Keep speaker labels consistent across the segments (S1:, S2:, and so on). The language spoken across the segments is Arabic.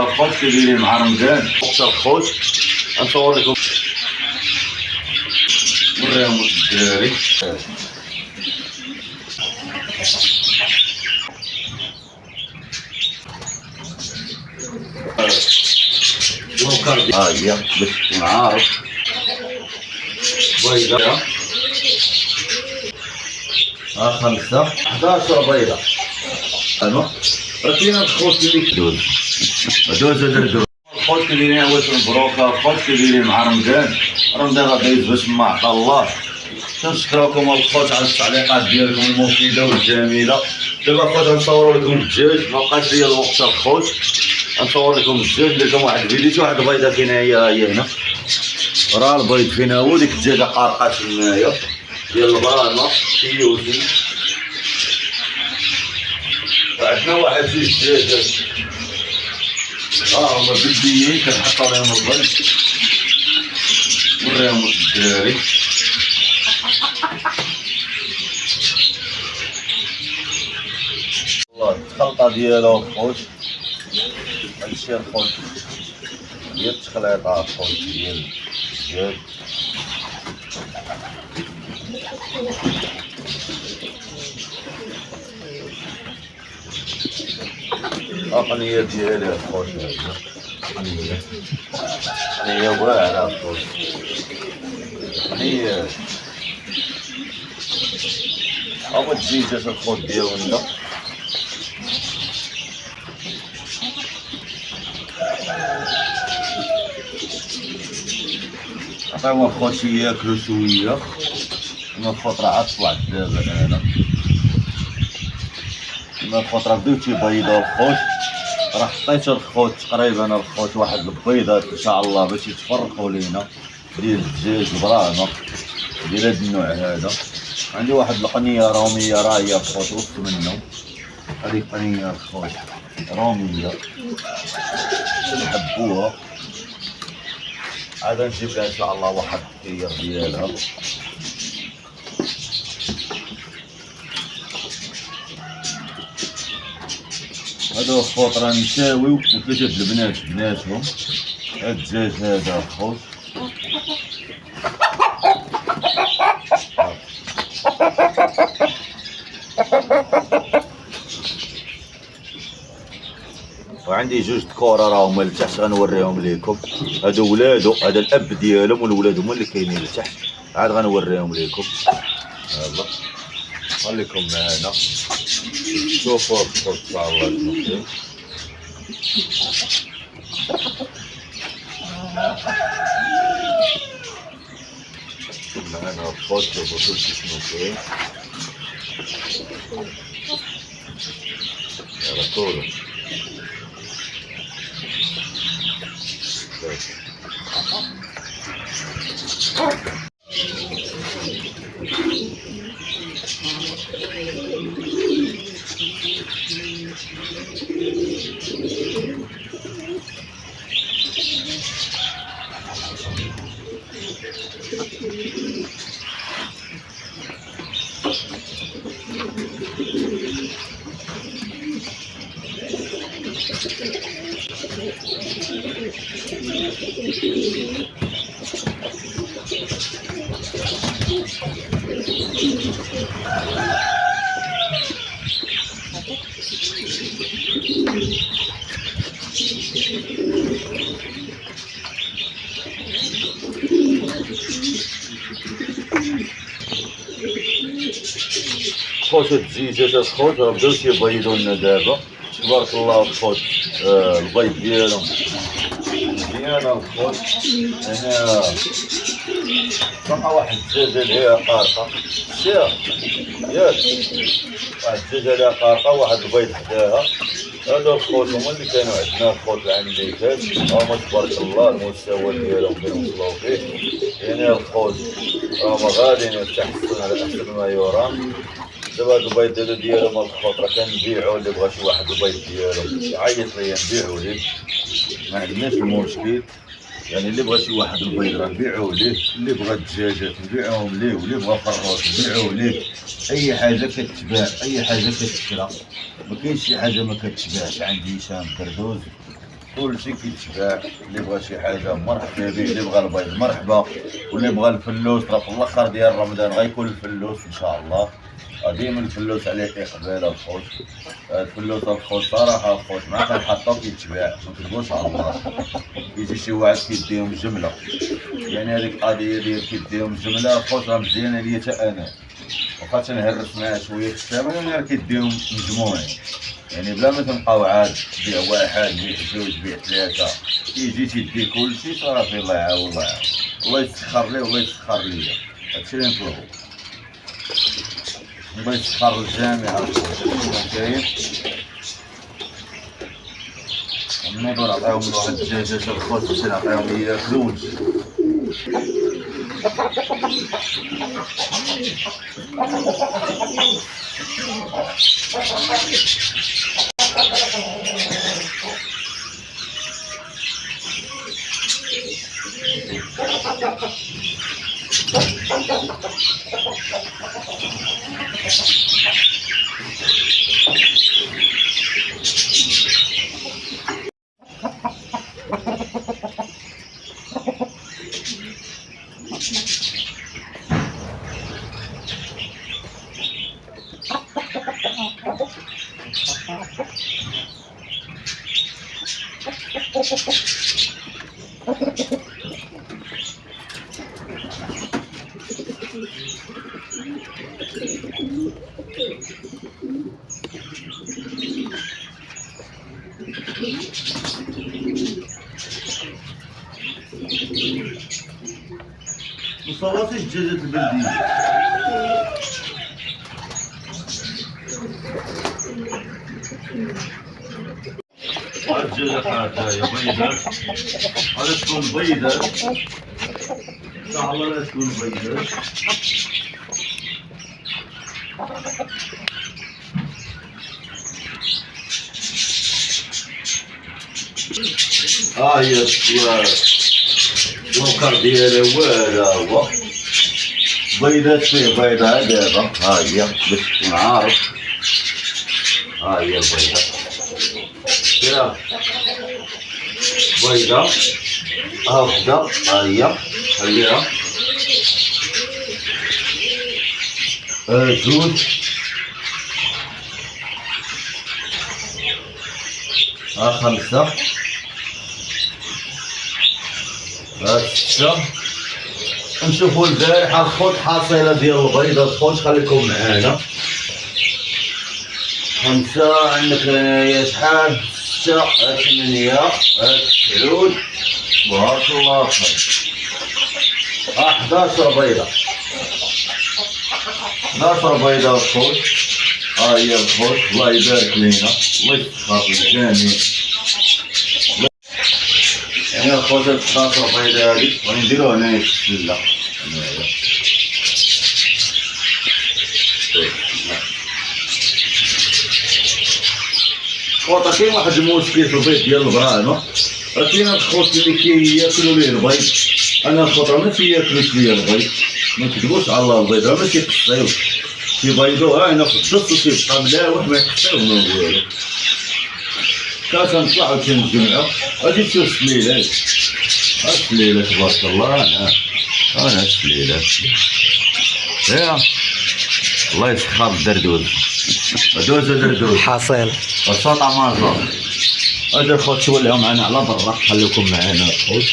S1: الخوت كيجيلي مع رمضان وقت الخوت غنصور لكم نوريهم الدراري. ها هي باش تكون عارف بيضة، ها 5 11 بيضة. انا راه كاين الخوت اللي كدوز دوز الخوت كيديرين عواشر مبروكة. الخوت كيديرين مع رمضان راه دايز باش ما عطا الله. كنشكركم الخوت على التعليقات ديالكم المفيدة والجميلة. دابا الخوت غنصوروا لكم الدجاج، ما بقاش ليا الوقت الخوت غنصور لكم الدجاج. ندير لكم واحد الفيديو. شي واحد البيضة فينا هي هنا، راه البيض فينا هو ديك الدجاجة قارقة تمايا ديال البرانة كيوزن. وعندنا واحد جوج دجاجات هما بلديين كنحط عليهم البيض نوريهم الدراري. والله الخلطة ديالو الخوت هادشي الخوت ديال التخليطة الخوت ديال الدجاج. القنية ديالي الخوت قنية واعرة الخوت قنية. هما الدجاجات الخوت ديالنا عطاوهم الخوت ياكلو شوية. انا الخوت راه عاد طلعت دابا انا الخوت راه بداو تيبيضو الخوت. راه حطيت الخوت تقريبا الخوت واحد البيضات ان شاء الله باش يتفرقوا لينا ديال الدجاج البرانة ديال هاد النوع هذا. عندي واحد القنية رومية راهي الخوت وسط منه. هادي قنية الخوت رومية نحبوها. عاد نجيب لها ان شاء الله واحد الكير ديالها. هادو الخوت راه نساويو وثلاثة د البنات بناتهم. هاد الدجاج هذا الخوت وعندي جوج دكورة راهم لتحت غنوريهم ليكم. هادو ولادو، هذا الاب ديالهم والولاد هما اللي كاينين لتحت. عاد غنوريهم ليكم. يلا خليكم معنا شوفوا الخوت ان شاء الله شنو كاين. معنا الخوت شوفوا كلشي شنو كاين. يلا كولو خوت الدجاجات الخوت راه بداو تيبيضوا لنا دابا تبارك الله. الخوت البيض ديالهم مزيان الخوت. هنا بقى واحد الدجاجه اللي هي قارقه شتيها ياك، واحد الدجاجه اللي قارقه واحد البيض حداها. هادو الخوت هما اللي كانوا عندنا الخوت العنديكات هما تبارك الله المستوى ديالهم فين وصلوا فيه. يعني الخوت هما غاديين يتحسنوا على احسن ما يرام. دابا هاد البيض ديالهم الخوت راه كنبيعو اللي بغا شي واحد البيض ديالهم يعيط ليا نبيعو ليه، ما عندناش المشكل. يعني اللي بغى شي واحد البيض راه نبيعوه ليه، اللي بغى الدجاجات نبيعوهم ليه، واللي بغى فراش نبيعوه ليه. اي حاجه كتباع، اي حاجه كتشرى، ما كاينش شي حاجه ما كتباعش. عندي هشام كردوز كلشي كيتباع. اللي بغى شي حاجه مرحبا به، اللي بغى البيض مرحبا، واللي بغى الفلوس راه في الاخر ديال رمضان غيكون الفلوس ان شاء الله. ديما الفلوس عليه اقبال الخوت. الفلوس الخوت صراحه الخوت مع كنحطو كيتباع، مكتبوش على الله. يجي شي واحد كيديهم جمله، يعني هذيك القضيه ديال كيديهم جمله الخوت راه مزيانه ليا حتى انا، واخا تنهرس معاه شويه في الثمن راه كيديهم مجموعين، يعني بلا ما تنبقاو عاد بيع واحد بيع جوج بيع ثلاثه، يجي تيدي كلشي صافي. الله يعاون الله يعاون، الله يسخر ليه والله يسخر ليا. هادشي اللي نطلبو، الله يسخر الجميع. كاين نوضو نعطيهم واحد الدجاجات الخوت باش نعطيهم ياكلو ونمشي. مصوتي الدجاجات البلديه. الدجاجات هادايا بيضات، غادي تكون بيضات ان شاء الله، غادي تكون بيضات. هي الوكر ديالها والا هو بيضات فيه بيضة دابا. هي باش تكون عارف، هي البيضة فيها بيضة وحدة. هي خليها جوج، خمسة، ستة. نشوفوا البارحة الخوت حاصلة ديال البيضة الخوت، خليكم معانا. خمسة عندك هنايا شحال؟ ستة، 8، 9، بارك الله خير. 11 بيضة، 11 بيضة الخوت. هي الخوت، الله يبارك لينا، الله يسخر الجميع. يعني الخوت 11 بيضة هادي غادي نديرو هنايا في السلة. خوتا كاين واحد المشكل في البيض ديال البرانو، راه كاين الخوت اللي كياكلو ليه البيض. انا الخوت راه ما تياكلوش ليا البيض، ما نكذبوش على الله، البيض راه ما تيقصيوش، تيبيضوها هنا في الدص وتيبقى ملاوح ما يقصيوه ما والو. كنطلعو تنجمعو. غادي تشوف السليلات، السليلات تبارك الله. انا السليلات يا الله يسخر الدردوز. دوز دردوز حاصل السلطة مازال. هذا الخوت تولعو معنا على برا، خليكم معنا الخوت.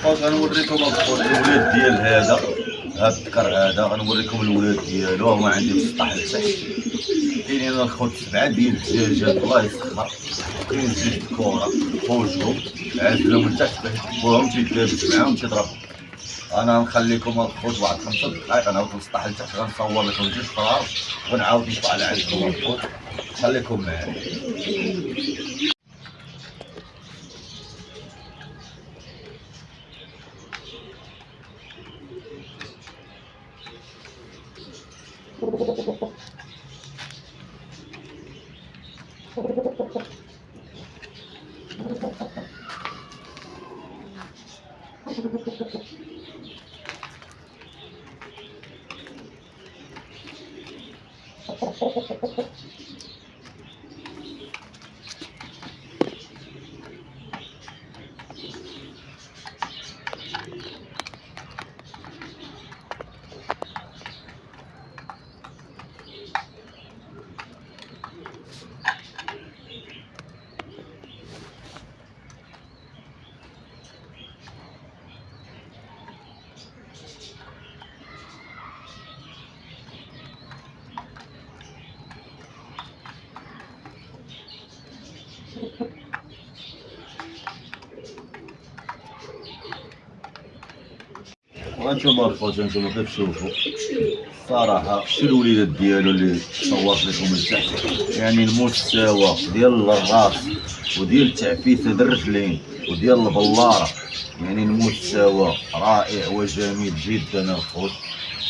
S1: غنوريكم الولاد ديال هذا هاد التكر هذا غنوريكم الولاد ديالو هما عندي في السطح لتحت. كاينين الخوت 7 ديال الدجاجات الله يسخر، كاين 2 كورة خوجهم عازلهم لتحت باش يحبوهم تيتلابس معاهم تيضرب. انا نخليكم الخوت واحد 5 دقائق انا نوصل للسطح لتحت غنصور لكم 2 صغار ونعاود نطلع على عندكم الخوت. خليكم معايا. وانتم الخوت انتم كيف تشوفوا صراحة شتو الوليدات ديالو اللي صورت لكم من تحت، يعني المستوى ديال الراس وديال التعفيسة د الرجلين وديال البلارة، يعني المستوى رائع وجميل جدا الخوت.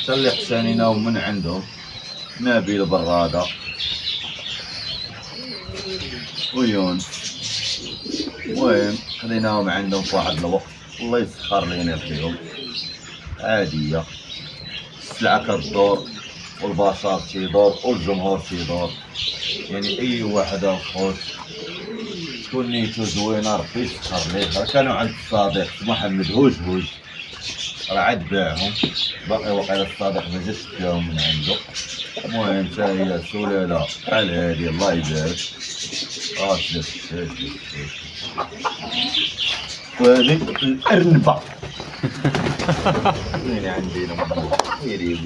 S1: حتى اللي اقتنيناهم من عندهم نبيل برادة ويونس، المهم خديناهم عندهم في واحد الوقت الله يسخر لينا فيهم. عادية السلعة كدور والبشر تيدور والجمهور تيدور، يعني أي واحد الخوت تكون نيتو زوينة ربي يسخر ليه. راه كانوا عند الصديق محمد هوج راه عاد باعهم، باقي واقيلا الصديق مجاش شداهم من عنده. المهم تا هي سلالة بحال هادي الله يبارك. شوف وهادي الأرنبة وين عندنا مضروب ويري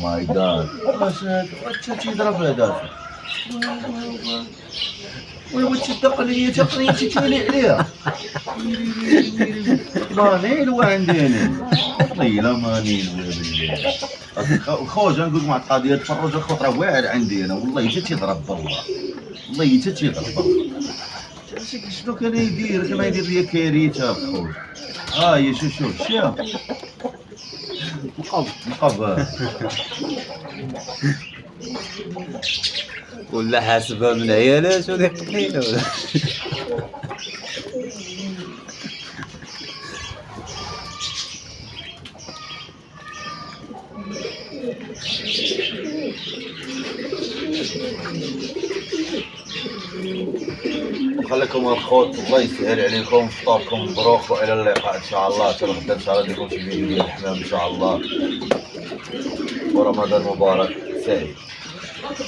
S1: ماي جاد واش هاد تيضرب هذاك ويوتش تقنية تيتولي عليها مانيل وعندنا طيلة مانيل خوجا نقول مع القضية تفرج الخوت راه واعر عندي انا والله حتى تيضرب والله حتى تيضرب. شنو كان يدير؟ كان يدير ليا كارثة الخوت. هي شوف نقب
S2: ولا حاسبها من عيالات وديك قليلة ولا
S1: خليكم الخوت الله يسهل عليكم، فطوركم مبروك والى اللقاء ان شاء الله. حتى غدا ان شاء الله نديركم شي فيديو ديال الحمام ان شاء الله، ورمضان مبارك سعيد.